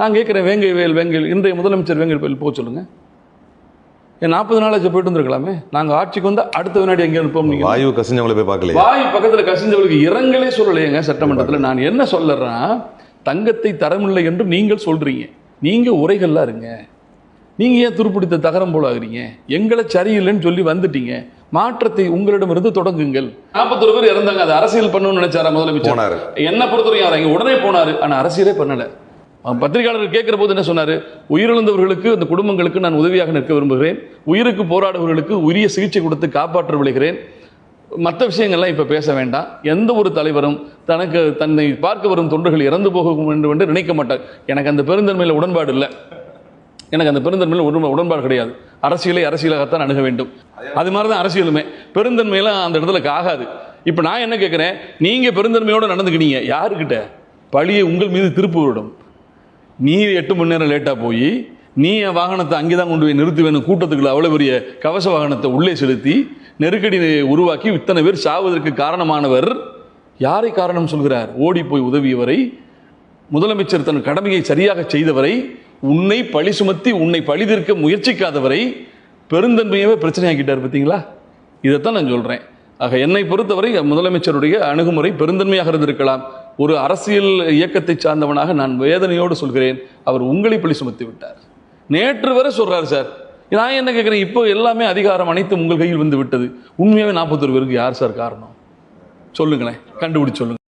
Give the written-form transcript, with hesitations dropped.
நான் கேட்குறேன், வேங்கைவேல் இன்றைய முதலமைச்சர் வேங்கைவேல் போக சொல்லுங்க. ஏன் 40 நாளாச்சு போயிட்டு வந்துருக்கலாமே. நாங்கள் ஆட்சிக்கு வந்து அடுத்த வினாடி எங்கே இருப்போம்? நீங்கள் வாயு கசிஞ்சவங்களை போய் பார்க்கல. வாயு பக்கத்தில் கசிஞ்சவளுக்கு இரங்கலே சொல்லலையேங்க சட்டமன்றத்தில். நான் என்ன சொல்லுறேன்னா, தங்கத்தை தரமில்லை என்று நீங்கள் சொல்றீங்க. நீங்கள் உரைகள்லாம் இருங்க. நீங்கள் ஏன் துருப்பிடித்த தகரம் போல ஆகுறீங்க? எங்களை சரியில்லைன்னு சொல்லி வந்துட்டீங்க. மாற்றத்தை உங்களிடமிருந்து தொடங்குங்கள். 41 பேர் இறந்தாங்க. அது அரசியல் பண்ணணும்னு நினைச்சாரா முதலமைச்சர்? என்ன பொறுத்தவரைக்கும் உடனே போனாரு. ஆனால் அரசியலே பண்ணலை. பத்திரிகையாளர்கள் கேட்கிற போது என்ன சொன்னாரு? உயிரிழந்தவர்களுக்கு, அந்த குடும்பங்களுக்கு நான் உதவியாக நிற்க விரும்புகிறேன். உயிருக்கு போராடுபவர்களுக்கு உரிய சிகிச்சை கொடுத்து காப்பாற்ற விளைகிறேன். மற்ற விஷயங்கள்லாம் இப்ப பேச வேண்டாம். எந்த ஒரு தலைவரும் தன்னை பார்க்க வரும் தொண்டர்கள் இறந்து போக வேண்டும் என்று நினைக்க மாட்டார். எனக்கு அந்த பெருந்தன்மையில் உடன்பாடு இல்லை. எனக்கு அந்த பெருந்தன்மையில் உடன்பாடு கிடையாது. அரசியலை அரசியலாகத்தான் அணுக வேண்டும். அது மாதிரிதான் அரசியலுமே. பெருந்தன்மையெல்லாம் அந்த இடத்துல ஆகாது. இப்ப நான் என்ன கேட்கிறேன், நீங்க பெருந்தன்மையோட நடந்துக்கிட்டீங்க. யாருக்கிட்ட பழியை உங்கள் மீது திருப்புவிடும். நீ 8 மணி நேரம் லேட்டா போய் நீ என் வாகனத்தை அங்கேதான் கொண்டு போய் நிறுத்தி வேணும். கூட்டத்துக்குள்ள அவ்வளவு பெரிய கவச வாகனத்தை உள்ளே செலுத்தி நெருக்கடி உருவாக்கி இத்தனை பேர் சாவதற்கு காரணமானவர் யாரை காரணம் சொல்கிறார்? ஓடி போய் உதவியவரை, முதலமைச்சர் தன் கடமையை சரியாக செய்தவரை, உன்னை பழி சுமத்தி உன்னை பழி தீர்க்க முயற்சிக்காதவரை பெருந்தன்மையவே பிரச்சனையாக்கிட்டார். பார்த்தீங்களா? இதைத்தான் நான் சொல்றேன். ஆக என்னை பொறுத்தவரை முதலமைச்சருடைய அணுகுமுறை பெருந்தன்மையாக இருந்திருக்கலாம். ஒரு அரசியல் இயக்கத்தை சார்ந்தவனாக நான் வேதனையோடு சொல்கிறேன், அவர் உங்களை பழி சுமத்தி விட்டார். நேற்று வரை சொல்றாரு சார். நான் என்ன கேட்கிறேன், இப்போ எல்லாமே அதிகாரம் அனைத்து உங்கள் கையில் வந்து விட்டது. உண்மையாவே 41 பேருக்கு யார் சார் காரணம்? சொல்லுங்களேன், கண்டுபிடிச்சு சொல்லுங்க.